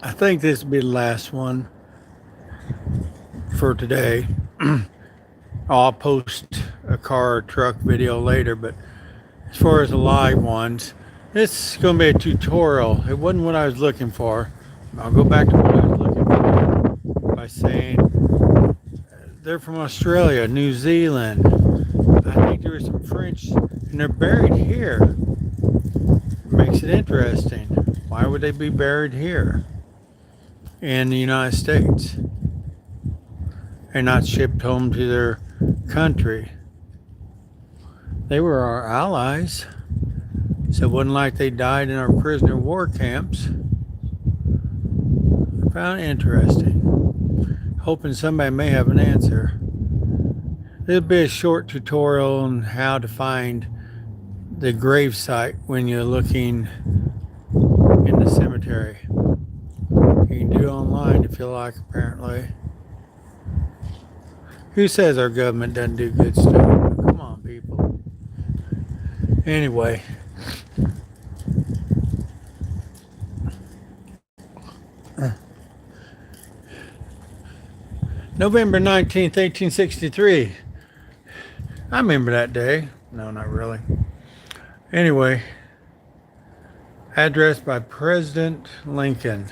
I think this will be the last one for today. I'll post a car or truck video later, but as far as the live ones, this is going to be a tutorial. It wasn't what I was looking for. I'll go back to what I was looking for by saying they're from Australia, New Zealand. I think there was some French, and they're buried here. It makes it interesting. Why would they be buried here in the United States and not shipped home to their country? They were our allies, so it wasn't like they died in our prisoner of war camps. I found it interesting. Hoping somebody may have an answer. There'll be a short tutorial on how to find the grave site when you're looking in the cemetery. You can do it online if you like, apparently. Who says our government doesn't do good stuff? Come on, people. Anyway. November 19th, 1863. I remember that day. No, not really. Anyway, addressed by President Lincoln.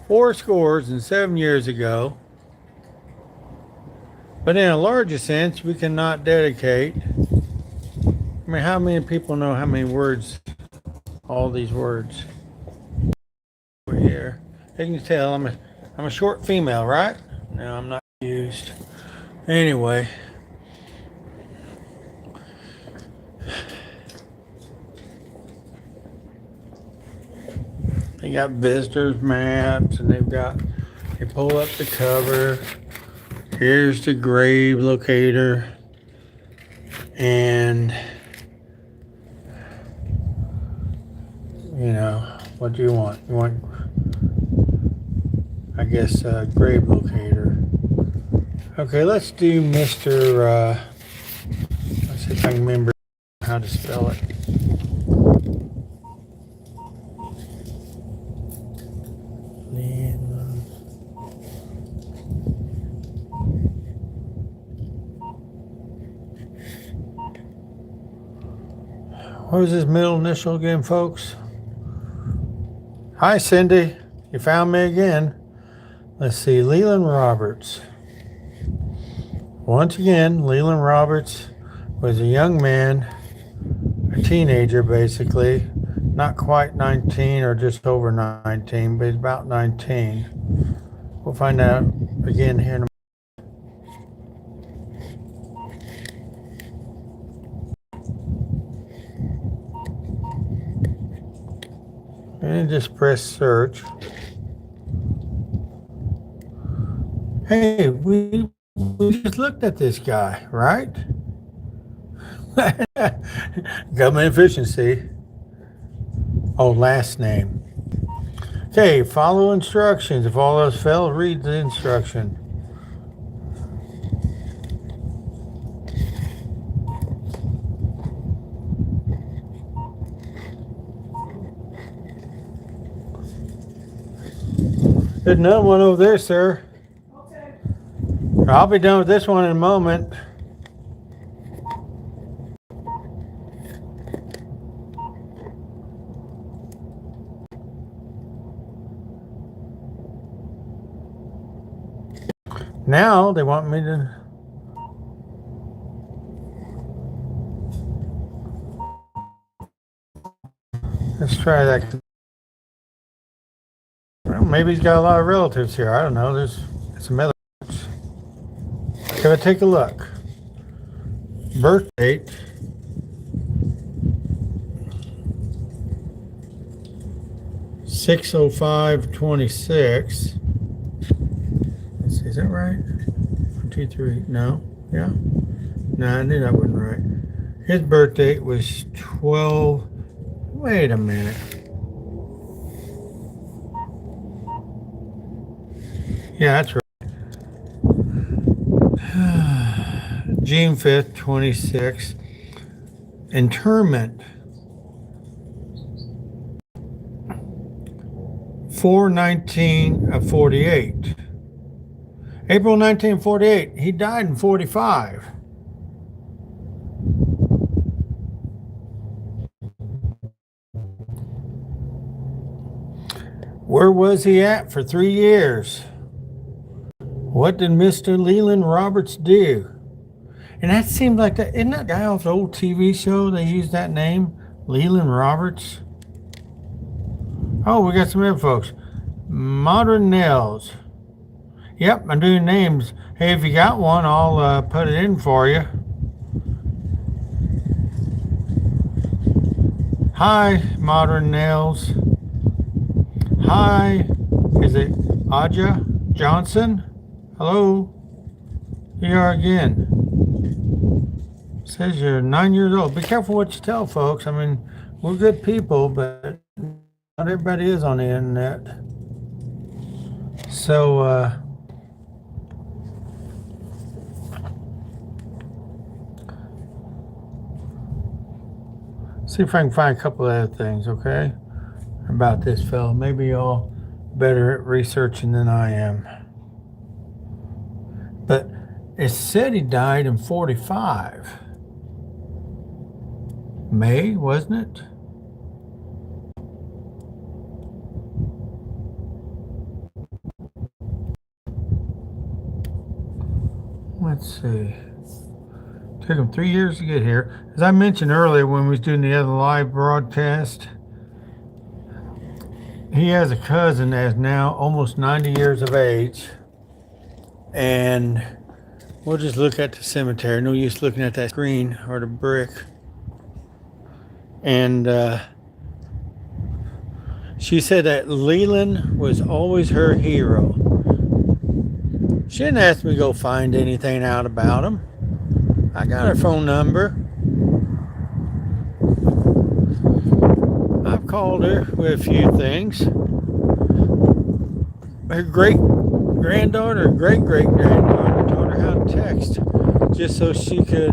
7 years ago. But in a larger sense, we cannot dedicate. I mean, how many people know how many words, all these words were here? You can tell I'm a short female, right? No, I'm not used. Anyway. They got visitors maps and they pull up the cover. Here's the grave locator. And what do you want? You want, I guess, grave locator. Okay, let's do Mr. Let's see if I can remember how to spell it. What was his middle initial again, folks? Hi, Cindy. You found me again. Let's see, Leland Roberts. Once again, Leland Roberts was a young man, a teenager basically, not quite 19 or just over 19, but he's about 19. We'll find out again here in a and just press search. Hey, we just looked at this guy, right? Government efficiency. Oh, last name. Okay, follow instructions. If all else fails, read the instruction. There's another one over there, sir. Okay. I'll be done with this one in a moment. Now they want me to. Let's try that. Well, maybe he's got a lot of relatives here. I don't know. There's some other. Gotta take a look. Birth date. (6/05/26). Let's see, is that right? 1, 2, 3. No. Yeah. No, I knew that wasn't right. His birth date was 12. Wait a minute. Yeah, that's right. June 5th, 26. Interment. 4/19/48. April 1948. He died in 45. Where was he at for 3 years? What did Mr. Leland Roberts do? And that seems like that, isn't that guy off the old TV show? They used that name, Leland Roberts. Oh, we got some other folks. Modern Nails. Yep, I'm doing names. Hey, if you got one, I'll put it in for you. Hi, Modern Nails. Hi, is it Aja Johnson? Hello? Here you are again. Says you're 9 years old. Be careful what you tell folks. I mean, we're good people, but not everybody is on the internet. So, see if I can find a couple of other things, okay, about this fellow. Maybe y'all better at researching than I am. But it said he died in 45. May, wasn't it? Let's see. Took him 3 years to get here. As I mentioned earlier when we was doing the other live broadcast, he has a cousin that's now almost 90 years of age. And we'll just look at the cemetery. No use looking at that screen or the brick. And she said that Leland was always her hero. She didn't ask me to go find anything out about him. I got her phone number. I've called her with a few things. Her great-granddaughter, great-great-granddaughter taught her how to text just so she could,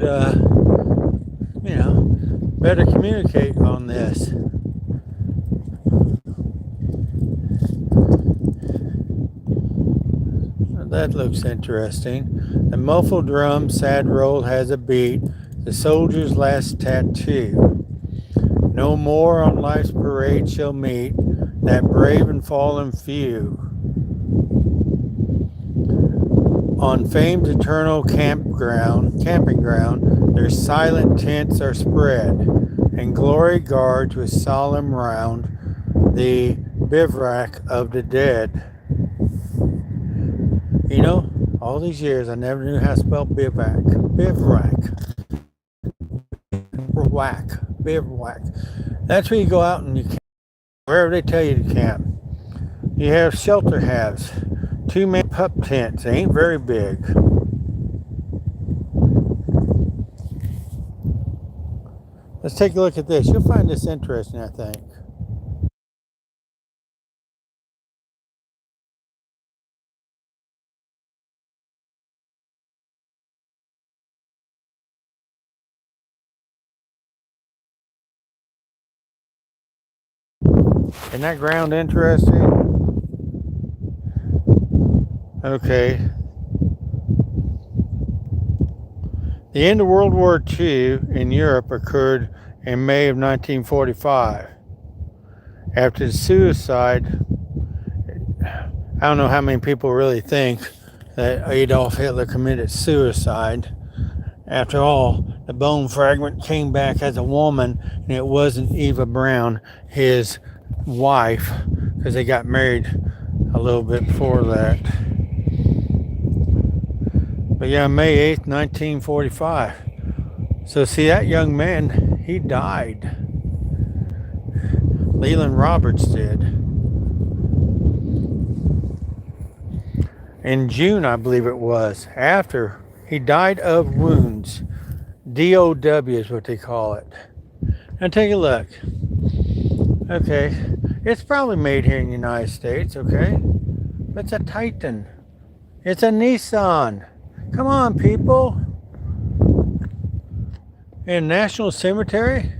better communicate on this. That looks interesting. The muffled drum, sad roll has a beat. The soldier's last tattoo. No more on life's parade shall meet that brave and fallen few. On fame's eternal camping ground, their silent tents are spread, and glory guards with solemn round the bivouac of the dead. You know, all these years I never knew how to spell bivouac. Bivouac. That's where you go out and you camp, wherever they tell you to camp. You have shelter halves, 2-man pup tents. They ain't very big. Let's take a look at this. You'll find this interesting, I think. Isn't that ground interesting? Okay. The end of World War II in Europe occurred in May of 1945. After the suicide, I don't know how many people really think that Adolf Hitler committed suicide. After all, the bone fragment came back as a woman, and it wasn't Eva Braun, his wife, because they got married a little bit before that. But yeah, May 8th, 1945. So see, that young man, he died. Leland Roberts did. In June, I believe it was, after he died of wounds. DOW is what they call it. Now take a look. Okay, it's probably made here in the United States, okay? But it's a Titan. It's a Nissan. Come on, people. In National Cemetery,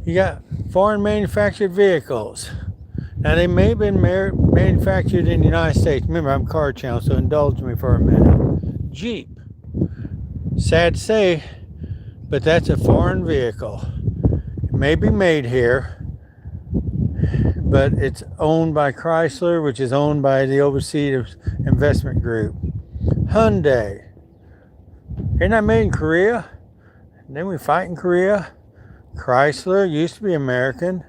you got foreign manufactured vehicles. Now, they may have been manufactured in the United States. Remember, I'm Car Channel, so indulge me for a minute. Jeep. Sad to say, but that's a foreign vehicle. It may be made here, but it's owned by Chrysler, which is owned by the Overseas Investment Group. Hyundai. Isn't that made in Korea? Didn't we fight in Korea? Chrysler used to be American.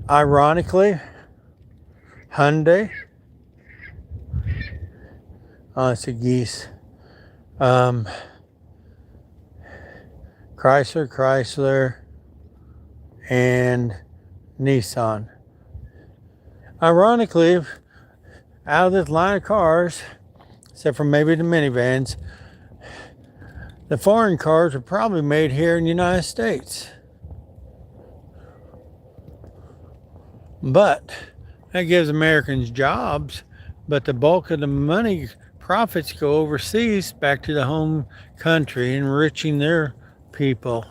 Ironically, Hyundai. Oh, it's a geese. Chrysler, and Nissan. Ironically, out of this line of cars, except for maybe the minivans, the foreign cars are probably made here in the United States. But that gives Americans jobs, but the bulk of the money profits go overseas back to the home country, enriching their people.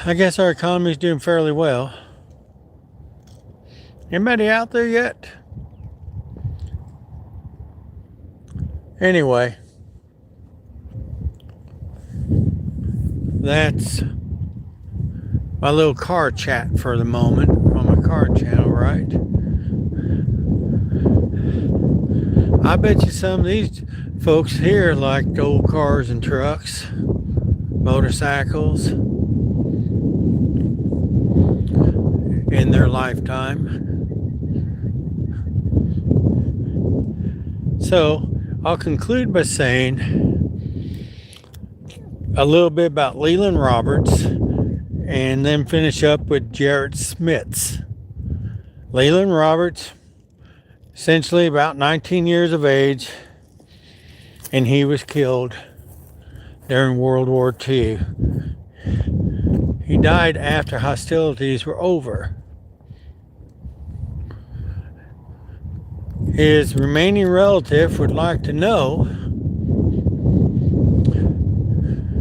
I guess our economy is doing fairly well. Anybody out there yet? Anyway, that's my little car chat for the moment on my car channel, right? I bet you some of these folks here like old cars and trucks, motorcycles in their lifetime. So I'll conclude by saying a little bit about Leland Roberts and then finish up with Jarrett Smits. Leland Roberts, essentially about 19 years of age, and he was killed during World War II. He died after hostilities were over. His remaining relative would like to know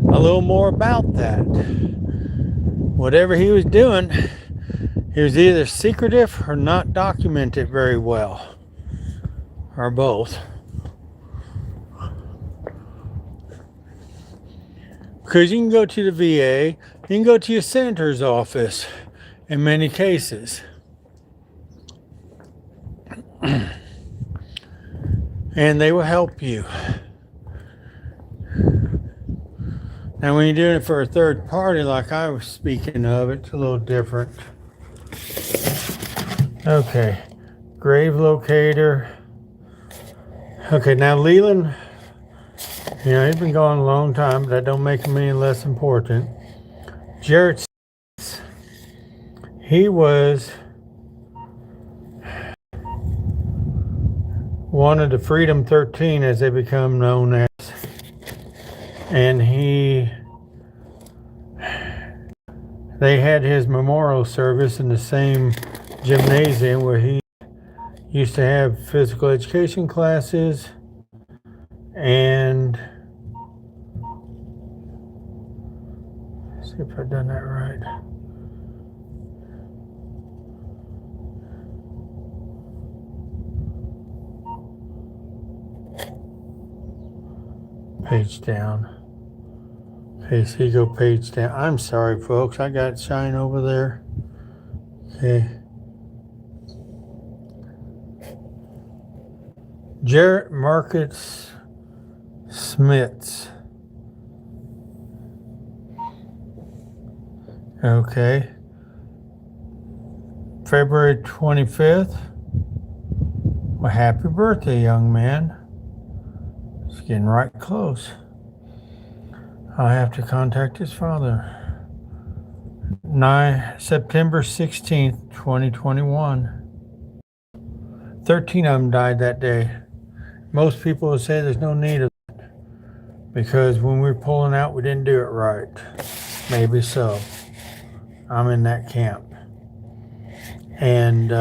a little more about that. Whatever he was doing, he was either secretive or not documented very well, or both. Because you can go to the VA, you can go to your senator's office in many cases. And they will help you. Now, when you're doing it for a third party, like I was speaking of, it's a little different. Okay, grave locator. Okay, now Leland, you know, he's been gone a long time, but that don't make him any less important. Jarrett, he was one of the Freedom 13, as they become known as, and they had his memorial service in the same gymnasium where he used to have physical education classes, and let's see if I've done that right. Page down. Okay, so you go page down. I'm sorry, folks. I got shine over there. Okay. Jarrett Marcus Smits. Okay. February 25th. Well, happy birthday, young man. It's getting right close. I have to contact his father. September 16th, 2021. 13 of them died that day. Most people would say there's no need of it because when we were pulling out, we didn't do it right. Maybe so. I'm in that camp. And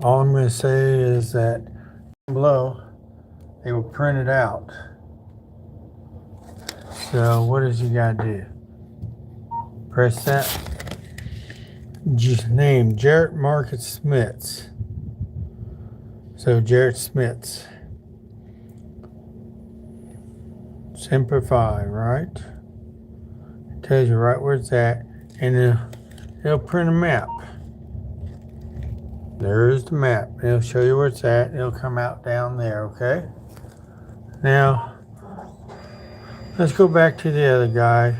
all I'm going to say is that below, they will print it out. So what does you gotta do? Press that. Just name Jarrett Market Smiths. So Jarrett Smiths. Simplify, right? It tells you right where it's at, and then it'll print a map. There's the map. It'll show you where it's at. It'll come out down there, okay? Now, let's go back to the other guy.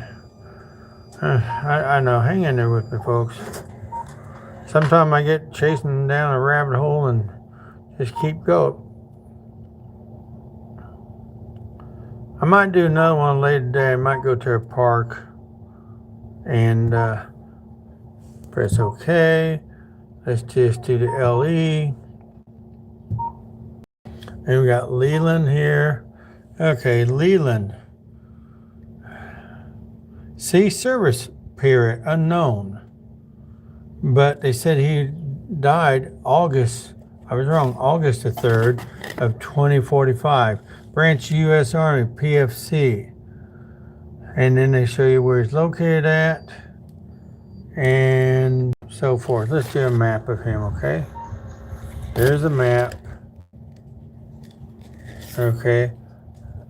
I know, hang in there with me, folks. Sometimes I get chasing down a rabbit hole and just keep going. I might do another one later today. I might go to a park and press OK. Let's just do the LE. And we got Leland here. Okay, Leland. See, service period unknown. But they said he died August, I was wrong, August the 3rd of 2045. Branch U.S. Army, PFC. And then they show you where he's located at and so forth. Let's do a map of him, okay? There's a map. Okay.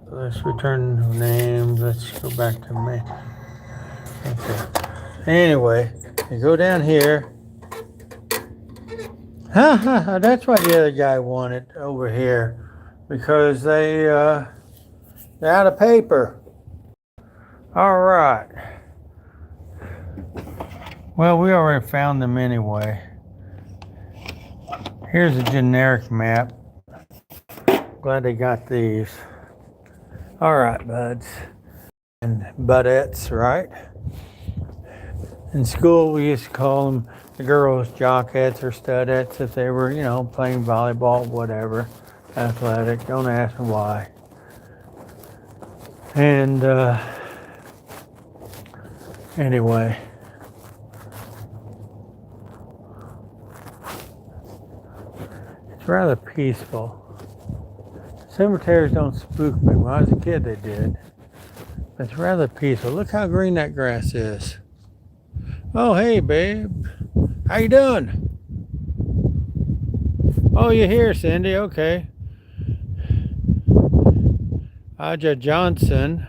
Let's return the names. Let's go back to me. Okay. Anyway, you go down here. That's what the other guy wanted over here because they're out of paper. All right. Well, we already found them anyway. Here's a generic map. Glad they got these. All right, buds and budettes, right? In school, we used to call them the girls jockettes or studettes if they were, you know, playing volleyball, whatever, athletic. Don't ask me why. And anyway, it's rather peaceful. Cemeteries don't spook me. When I was a kid, they did. It's rather peaceful. Look how green that grass is. Oh, hey, babe. How you doing? Oh, you're here, Cindy. Okay. Aja Johnson,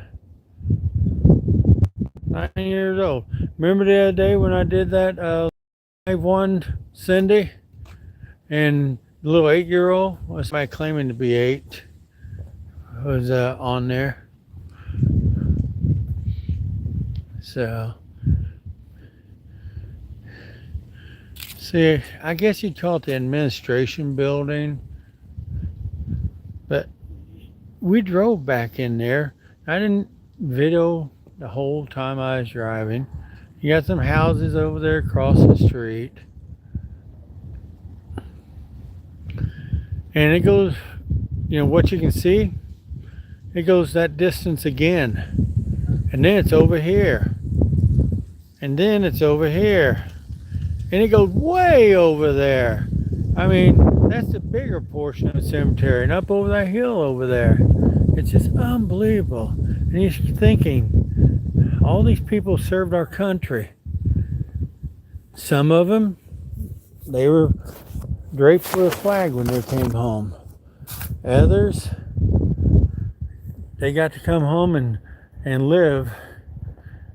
9 years old. Remember the other day when I did that live one, Cindy? And the little 8-year-old, was somebody claiming to be 8, was on there. So, see, I guess you'd call it the administration building, but we drove back in there. I didn't video the whole time I was driving. You got some houses over there across the street. And it goes, you know, what you can see, it goes that distance again. And then it's over here. And then it's over here. And it goes way over there. I mean, that's the bigger portion of the cemetery. And up over that hill over there. It's just unbelievable. And you're thinking, all these people served our country. Some of them, they were draped with a flag when they came home. Others, they got to come home and live,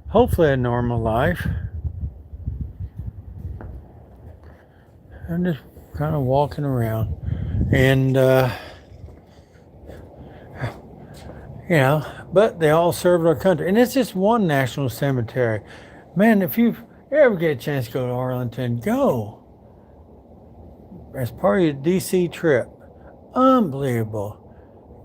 hopefully, a normal life. I'm just kind of walking around. And, you know, but they all served our country. And it's just one national cemetery. Man, if you ever get a chance to go to Arlington, go. As part of your DC trip. Unbelievable.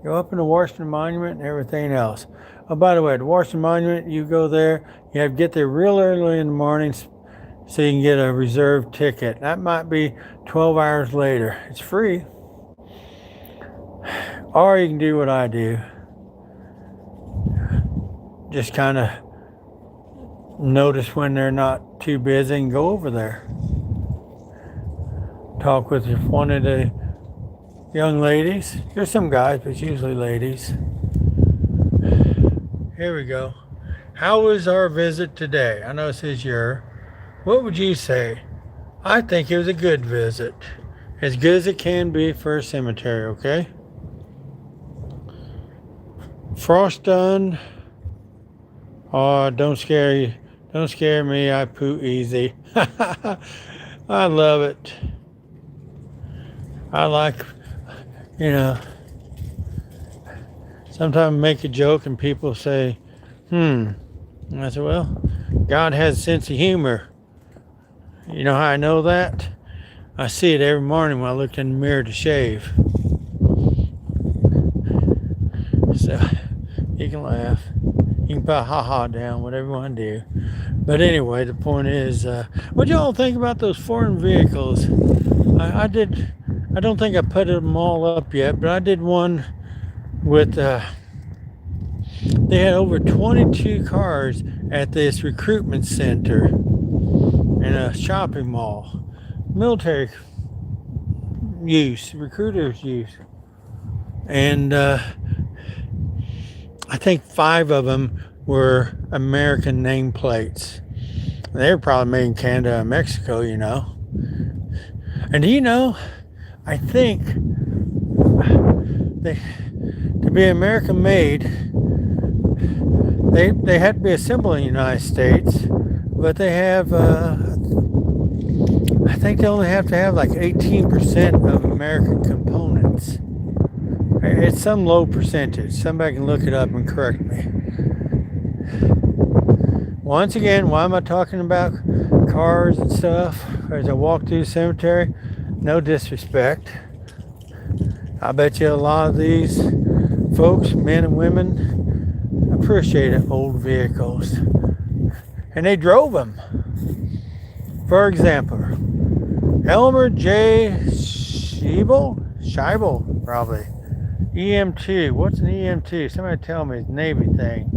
Go up in the Washington Monument and everything else. Oh, by the way, the Washington Monument, you go there, you have to get there real early in the morning so you can get a reserved ticket. That might be 12 hours later. It's free. Or you can do what I do. Just kind of notice when they're not too busy and go over there. Talk with one of the young ladies. There's some guys, but it's usually ladies. Here we go. How was our visit today? I know it says your. What would you say? I think it was a good visit. As good as it can be for a cemetery, okay? Frost done. Oh, don't scare you. Don't scare me. I poo easy. I love it. I like, you know, sometimes I make a joke and people say, And I said, well, God has a sense of humor. You know how I know that? I see it every morning when I look in the mirror to shave. So you can laugh. You can put a ha-ha down, whatever you want to do. But anyway, the point is, what y'all think about those foreign vehicles? I don't think I put them all up yet, but I did one with, they had over 22 cars at this recruitment center in a shopping mall. Military use, recruiters use. And I think 5 of them were American nameplates. They were probably made in Canada and Mexico, you know. And do you know, I think to be American made, they had to be assembled in the United States, but they have, I think they only have to have like 18% of American components. It's some low percentage. Somebody can look it up and correct me. Once again, why am I talking about cars and stuff as I walk through the cemetery? No disrespect. I bet you a lot of these folks, men and women, appreciated old vehicles. And they drove them. For example, Elmer J. Scheibel, probably. EMT. What's an EMT? Somebody tell me. It's a Navy thing.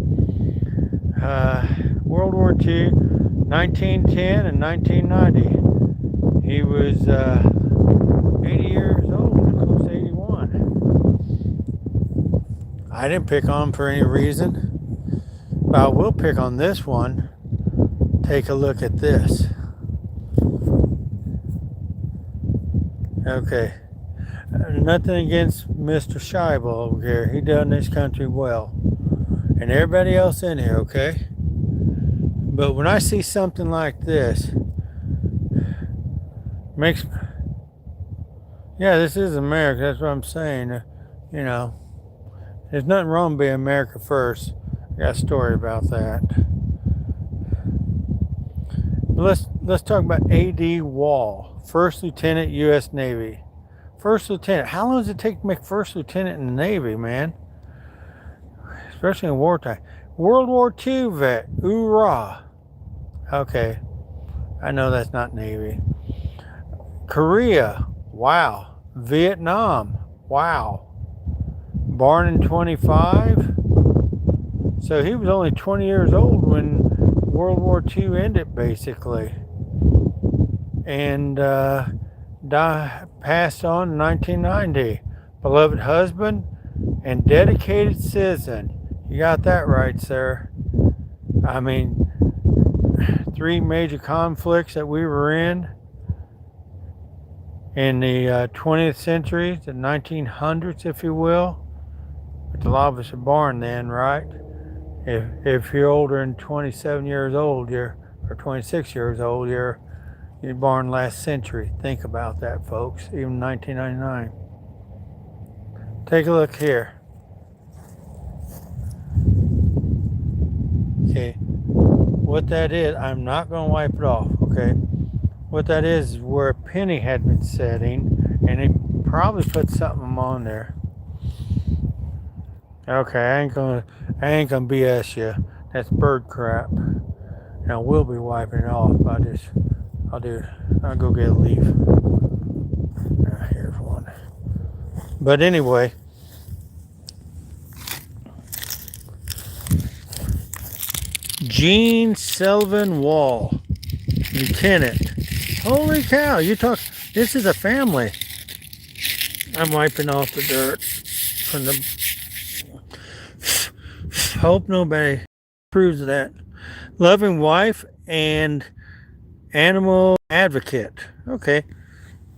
World War II, 1910 and 1990. He was 80 years old, close to 81. I didn't pick on him for any reason, but I will pick on this one. Take a look at this. Okay. Nothing against Mr. Scheibel over here. He done this country well. And everybody else in here, okay? But when I see something like this, makes... Yeah, this is America. That's what I'm saying. You know, there's nothing wrong with being America first. I got a story about that. Let's talk about A.D. Wall, First Lieutenant, U.S. Navy. First Lieutenant. How long does it take to make First Lieutenant in the Navy, man? Especially in wartime. World War II vet. Hoorah. Okay. I know that's not Navy. Korea. Wow. Vietnam. Wow. Born in 25. So he was only 20 years old when World War II ended, basically. And passed on in 1990. Beloved husband and dedicated citizen. You got that right, sir. I mean, 3 major conflicts that we were in the 20th century, the 1900s, if you will. But a lot of us are born then, right? If you're older than 27 years old, or 26 years old, you're born last century. Think about that, folks. Even 1999. Take a look here. Okay, what that is, I'm not going to wipe it off, okay? What that is where a penny had been setting, and he probably put something on there. Okay, I ain't gonna BS you. That's bird crap. Now we'll be wiping it off. I'll go get a leaf. Here's one. But anyway. Gene Sullivan Wall, Lieutenant. Holy cow, this is a family. I'm wiping off the dirt from the. Hope nobody proves that. Loving wife and animal advocate. Okay.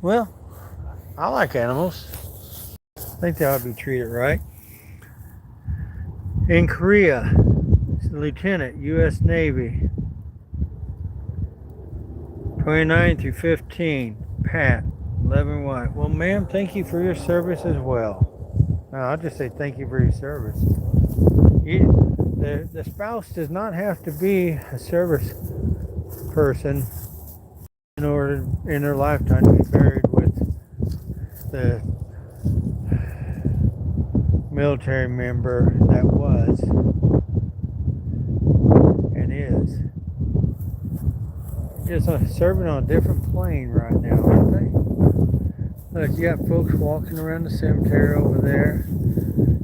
Well, I like animals. I think they ought to be treated right. In Korea, Lieutenant, U.S. Navy. 29 through 15. Pat, 11 white. Well, ma'am, thank you for your service as well. No, I'll just say thank you for your service. The spouse does not have to be a service person in order in their lifetime to be buried with the military member that was and is. Just serving on a different plane right now, aren't they? Look, you got folks walking around the cemetery over there.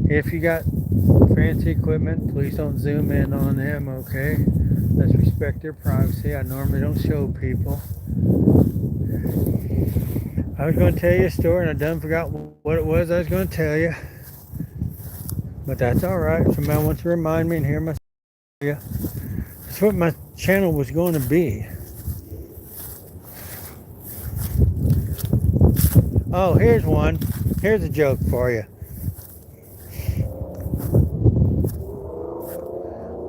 If you got fancy equipment, please don't zoom in on them, okay? Let's respect their privacy. I normally don't show people. I was going to tell you a story and I done forgot what it was I was going to tell you. But that's alright. If somebody wants to remind me and hear my story, that's what my channel was going to be. Oh, here's one. Here's a joke for you.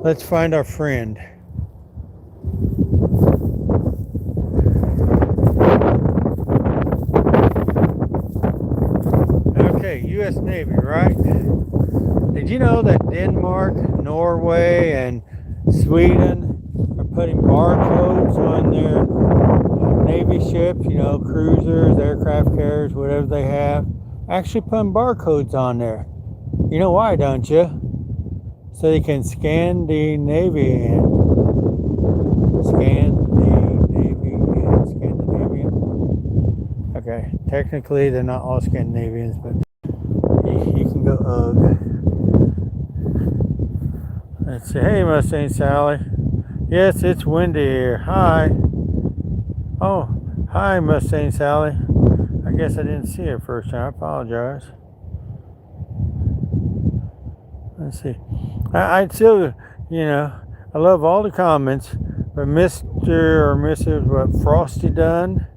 Let's find our friend. Okay, U.S. Navy, right? Did you know that Denmark, Norway, and Sweden are putting barcodes on their Navy ships, you know, cruisers, aircraft carriers, whatever they have, actually putting barcodes on there. You know why, don't you? So they can Scandinavian. Okay, technically they're not all Scandinavians, but you can go ugh. Let's see. Hey, Mustang Sally. Yes, it's windy here. Hi. Oh, hi, Mustang Sally. I guess I didn't see her first time. I apologize. Let's see. I still, you know, I love all the comments, but Mr. or Mrs. what Frosty done?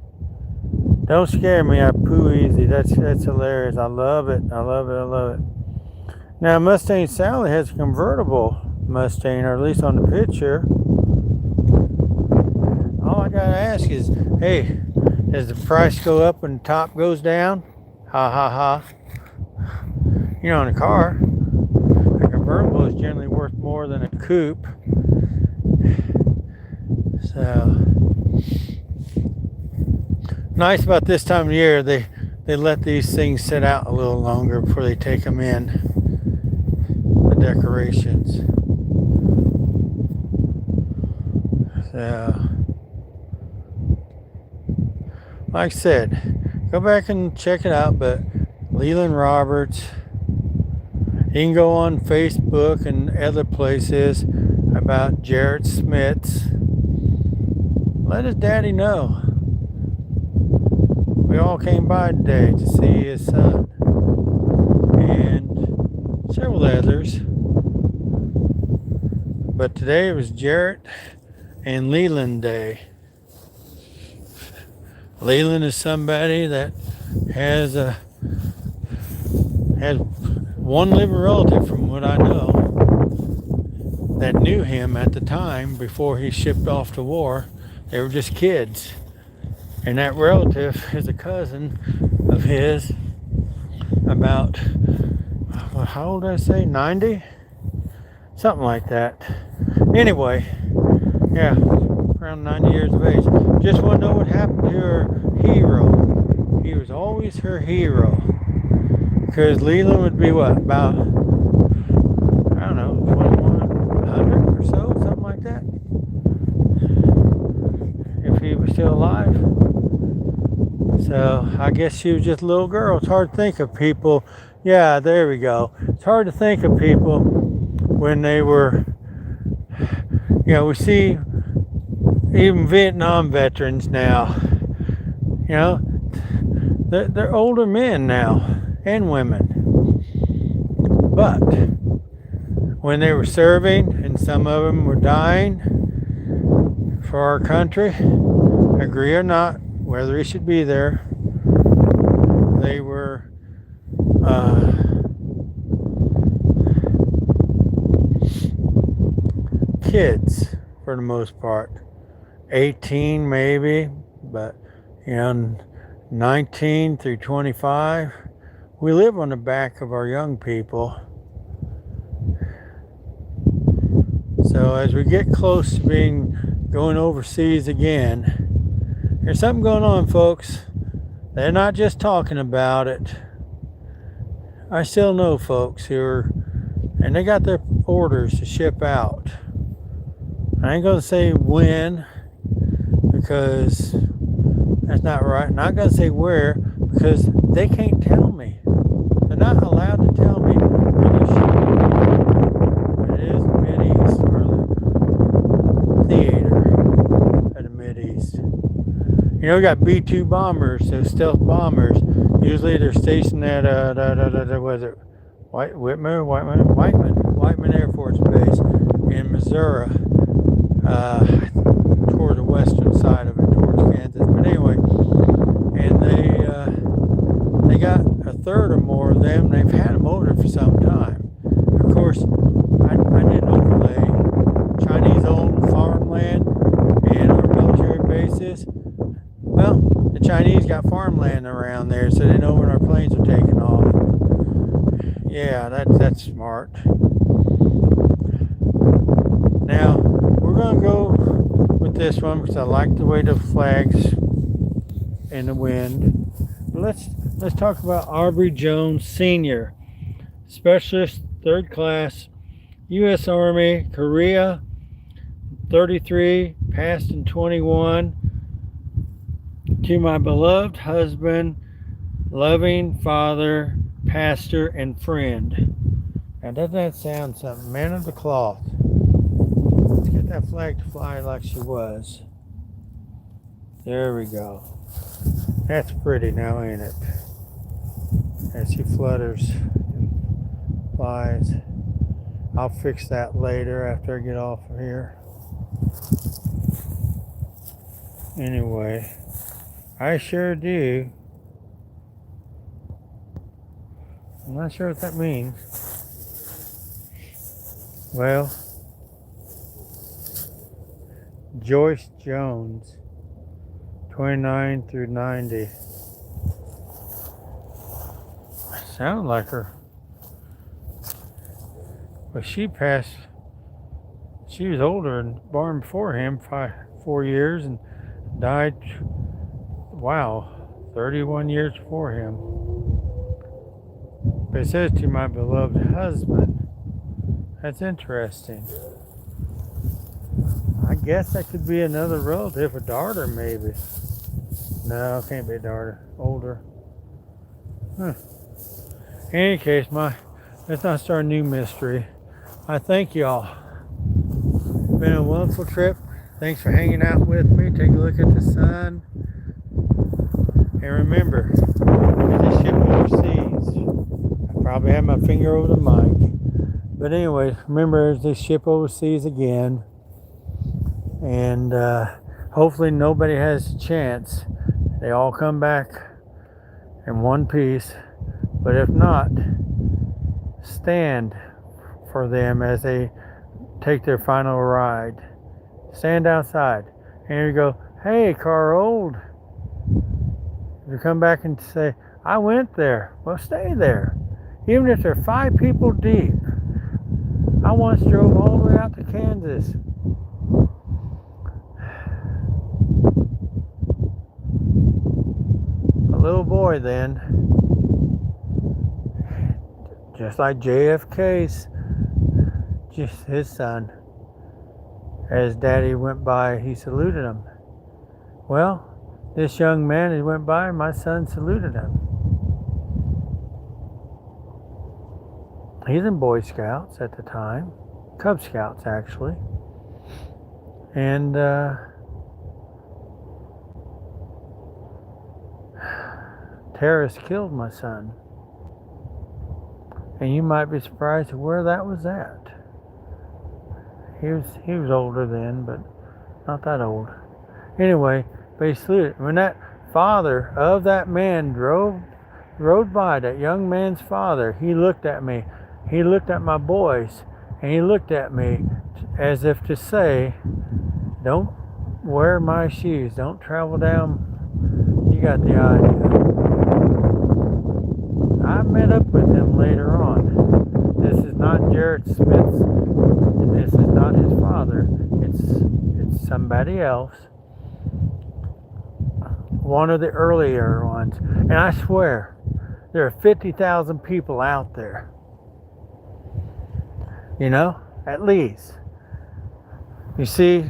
Don't scare me. I poo easy. That's hilarious. I love it. I love it. I love it. Now, Mustang Sally has a convertible Mustang, or at least on the picture. All I gotta ask is, hey, does the price go up when the top goes down? Ha ha ha. You know, in a car, a convertible is generally worth more than a coupe. So, nice about this time of year, they let these things sit out a little longer before they take them in, the decorations. So, like I said, go back and check it out, but Leland Roberts, you can go on Facebook and other places about Jarrett Smiths. Let his daddy know. We all came by today to see his son and several others. But today was Jarrett and Leland Day. Leland is somebody that has one living relative, from what I know, that knew him at the time before he shipped off to war. They were just kids. And that relative is a cousin of his, about, how old did I say, 90? Something like that. Anyway, yeah, around 90 years of age. Just want to know what happened to her hero. He was always her hero. Because Leland would be what, about, I don't know, 100 or so, something like that. If he was still alive. So I guess she was just a little girl. It's hard to think of people. Yeah, there we go. It's hard to think of people when they were, you know, we see even Vietnam veterans now, you know, they're older men now. and women. But when they were serving, and some of them were dying for our country, agree or not, whether he should be there, they were kids for the most part, 18 maybe, but 19 through 25. We live on the back of our young people. So as we get close to going overseas again, there's something going on, folks. They're not just talking about it. I still know folks and they got their orders to ship out. I ain't gonna say when, because that's not right. I'm not gonna say where, because they can't tell me. They're not allowed to tell me where they're shipping. It is the Mideast, or the theater at the Mideast. We got B-2 bombers, those stealth bombers. Usually they're stationed at was it Whiteman Air Force Base in Missouri, toward the western side of it, towards Kansas. But anyway, and they got a third or more of them. They've had them over for some time. Of course, I did overlay Chinese-owned farmland and our military bases. Well, the Chinese got farmland around there, so they know when our planes are taking off. Yeah, that's smart. Now, we're going to go with this one because I like the way the flags in the wind. But let's talk about Aubrey Jones Sr., Specialist, 3rd Class, U.S. Army, Korea, 33, passed in 21. To my beloved husband, loving father, pastor, and friend. Now, doesn't that sound something? Man of the cloth. Let's get that flag to fly like she was. There we go. That's pretty now, ain't it? As she flutters and flies. I'll fix that later after I get off of here. Anyway, I sure do. I'm not sure what that means. Well, Joyce Jones, 29 through 90. Sound like her. But she passed. She was older and born before him, 4 years, and died, wow, 31 years before him. But it says to my beloved husband. That's interesting. I guess that could be another relative, a daughter maybe. No, it can't be a daughter. Older. Huh. In any case, let's not start a new mystery. I thank y'all. Been a wonderful trip. Thanks for hanging out with me. Take a look at the sun. And remember, this ship overseas. I probably have my finger over the mic. But anyway, remember this ship overseas again. And hopefully nobody has a chance. They all come back in one piece. But if not, stand for them as they take their final ride. Stand outside. And you go, hey, Carl. If you come back and say, I went there. Well, stay there. Even if they're 5 people deep. I once drove all the way out to Kansas. A little boy then. Just like JFK's, just his son. As Daddy went by, he saluted him. Well, this young man, he went by, my son saluted him. He's in Boy Scouts at the time. Cub Scouts, actually. And terrorists killed my son. And you might be surprised at where that was at. He was older then, but not that old. Anyway, but he saluted. When that father of that man rode by, that young man's father, he looked at me. He looked at my boys, and he looked at me as if to say, don't wear my shoes. Don't travel down. You got the idea. I met up with him later on. This is not Jared Smith's, and this is not his father. It's somebody else. One of the earlier ones. And I swear, there are 50,000 people out there. You know, at least. You see,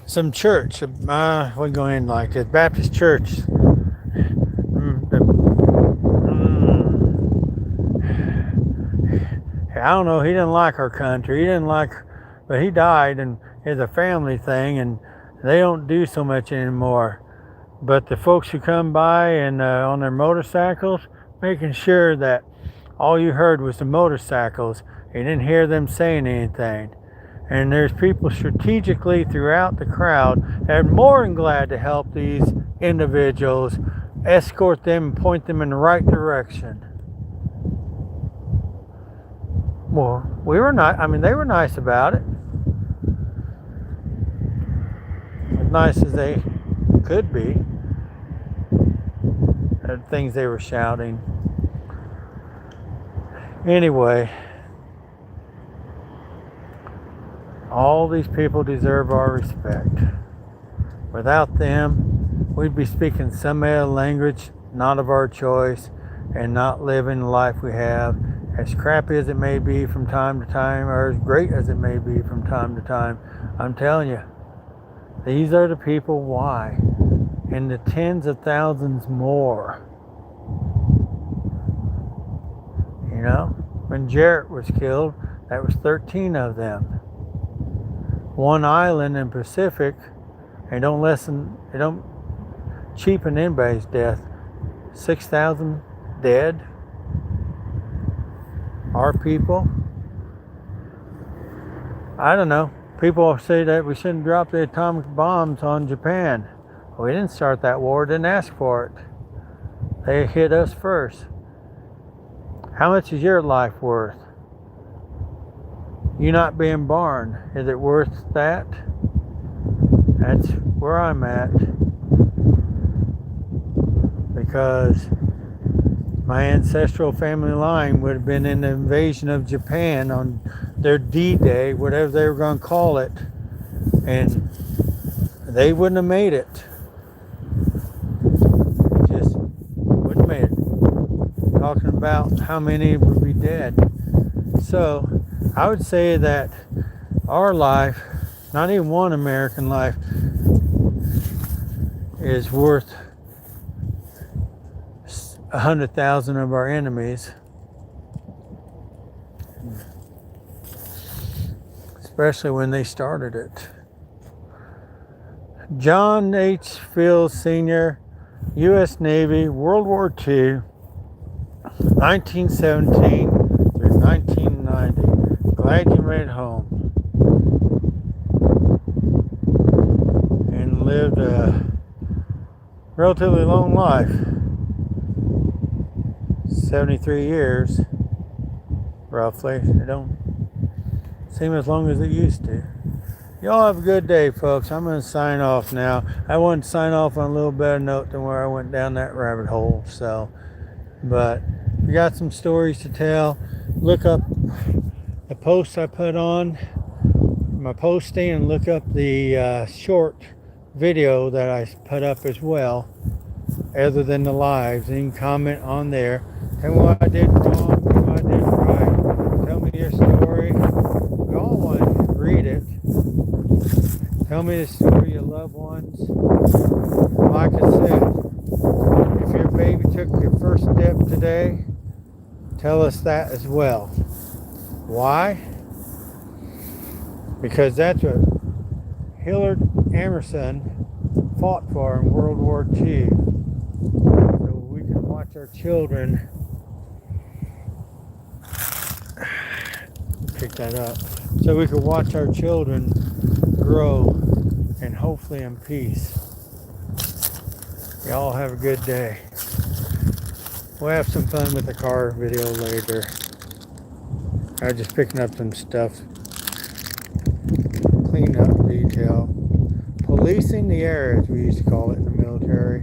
some church, we're going like this, Baptist church. I don't know, he didn't like our country. He didn't like, but he died, and it's a family thing, and they don't do so much anymore. But the folks who come by and on their motorcycles, making sure that all you heard was the motorcycles. You didn't hear them saying anything. And there's people strategically throughout the crowd that are more than glad to help these individuals, escort them and point them in the right direction. Well, we were not, they were nice about it. As nice as they could be. The things they were shouting. Anyway, all these people deserve our respect. Without them, we'd be speaking some other language, not of our choice, and not living the life we have. As crappy as it may be from time to time, or as great as it may be from time to time, I'm telling you, these are the people why. And the tens of thousands more. You know, when Jarrett was killed, that was 13 of them. One island in Pacific, and they don't cheapen anybody's death. 6,000 dead. Our people. I don't know. People say that we shouldn't drop the atomic bombs on Japan. We didn't start that war, didn't ask for it. They hit us first. How much is your life worth? You not being born, is it worth that? That's where I'm at. Because my ancestral family line would have been in the invasion of Japan on their D-Day, whatever they were going to call it, and they wouldn't have made it. Just wouldn't have made it. Talking about how many would be dead. So I would say that our life, not even one American life, is worth 100,000 of our enemies, especially when they started it. John H. Fields Sr., U.S. Navy, World War II, 1917 through 1990. Glad you made it home and lived a relatively long life. 73 years, roughly. It don't seem as long as it used to. Y'all have a good day, folks. I'm going to sign off now. I wanted to sign off on a little better note than where I went down that rabbit hole. So, but we got some stories to tell. Look up the posts I put on my posting, and look up the short video that I put up as well, other than the lives. And you can comment on there. Tell me what I did wrong, tell me what I did right. Tell me your story. We all want to read it. Tell me the story of your loved ones. Like I said, if your baby took your first step today, tell us that as well. Why? Because that's what Hillard Emerson fought for in World War II. So we can watch our children pick that up. So we could watch our children grow and hopefully in peace. Y'all have a good day. We'll have some fun with the car video later. I was just picking up some stuff. Clean up detail. Policing the air, as we used to call it in the military.